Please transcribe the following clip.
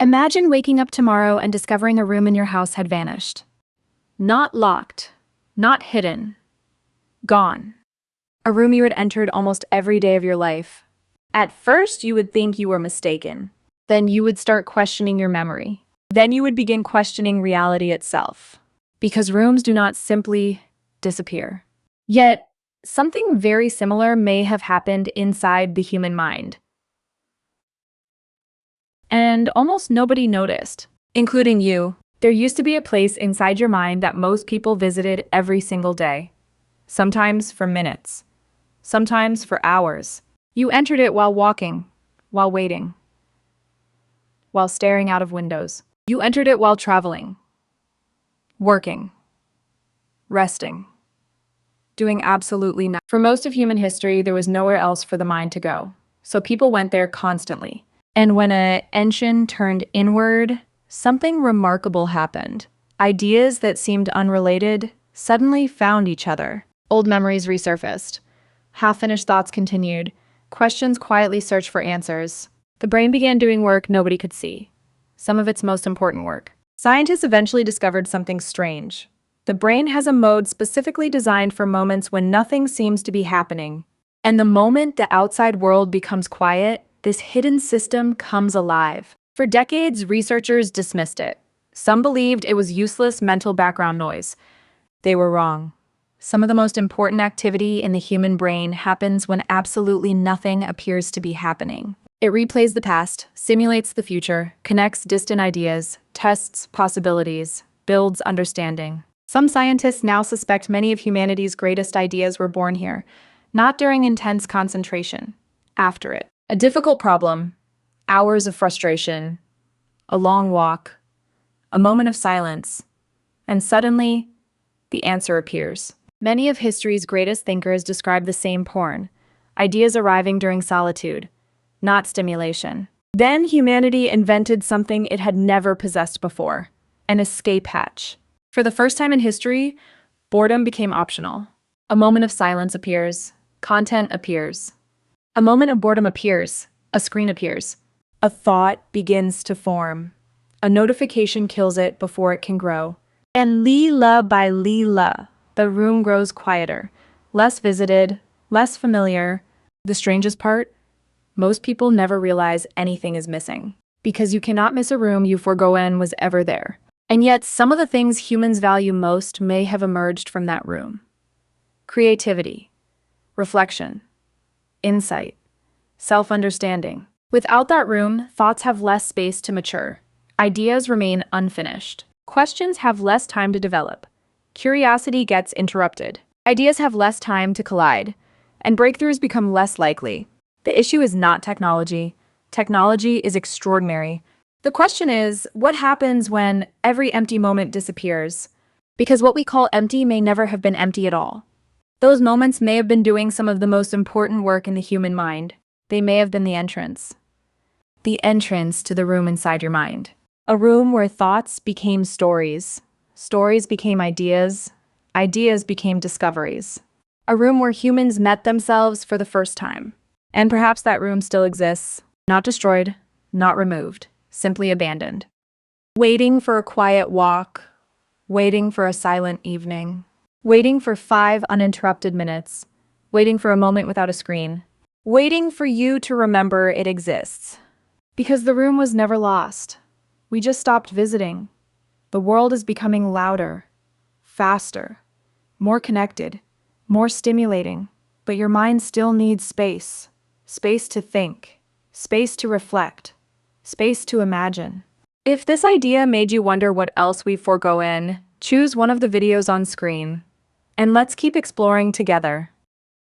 Imagine waking up tomorrow and discovering a room in your house had vanished. Not locked, not hidden, gone. A room you had entered almost every day of your life. At first, you would think you were mistaken. Then you would start questioning your memory. Then you would begin questioning reality itself. Because rooms do not simply disappear. Yet, something very similar may have happened inside the human mind. And almost nobody noticed, including you. There used to be a place inside your mind that most people visited every single day. Sometimes for minutes. Sometimes for hours. You entered it while walking, while waiting, while staring out of windows. You entered it while traveling, working, resting, doing absolutely nothing. For most of human history, there was nowhere else for the mind to go. So people went there constantly. And when an engine turned inward, something remarkable happened. Ideas that seemed unrelated suddenly found each other. Old memories resurfaced. Half-finished thoughts continued. Questions quietly searched for answers. The brain began doing work nobody could see. Some of its most important work. Scientists eventually discovered something strange. The brain has a mode specifically designed for moments when nothing seems to be happening. And the moment the outside world becomes quiet, this hidden system comes alive. For decades, researchers dismissed it. Some believed it was useless mental background noise. They were wrong. Some of the most important activity in the human brain happens when absolutely nothing appears to be happening. It replays the past, simulates the future, connects distant ideas, tests possibilities, builds understanding. Some scientists now suspect many of humanity's greatest ideas were born here, not during intense concentration, after it. A difficult problem, hours of frustration, a long walk, a moment of silence, and suddenly, the answer appears. Many of history's greatest thinkers describe the same porn, ideas arriving during solitude, not stimulation. Then humanity invented something it had never possessed before, an escape hatch. For the first time in history, boredom became optional. A moment of silence appears, content appears. A moment of boredom appears, a screen appears. A thought begins to form. A notification kills it before it can grow. And Leela by Leela, the room grows quieter, less visited, less familiar. The strangest part? Most people never realize anything is missing. Because you cannot miss a room you forego in was ever there. And yet, some of the things humans value most may have emerged from that room. Creativity, reflection, insight, self-understanding. Without that room, thoughts have less space to mature. Ideas remain unfinished. Questions have less time to develop. Curiosity gets interrupted. Ideas have less time to collide, and breakthroughs become less likely. The issue is not technology. Technology is extraordinary. The question is, what happens when every empty moment disappears? Because what we call empty may never have been empty at all. Those moments may have been doing some of the most important work in the human mind. They may have been the entrance. The entrance to the room inside your mind. A room where thoughts became stories. Stories became ideas. Ideas became discoveries. A room where humans met themselves for the first time. And perhaps that room still exists. Not destroyed, not removed, simply abandoned. Waiting for a quiet walk. Waiting for a silent evening. Waiting for 5 uninterrupted minutes. Waiting for a moment without a screen. Waiting for you to remember it exists. Because the room was never lost. We just stopped visiting. The world is becoming louder, faster, more connected, more stimulating. But your mind still needs space. Space to think. Space to reflect. Space to imagine. If this idea made you wonder what else we forego in, choose one of the videos on screen. And let's keep exploring together.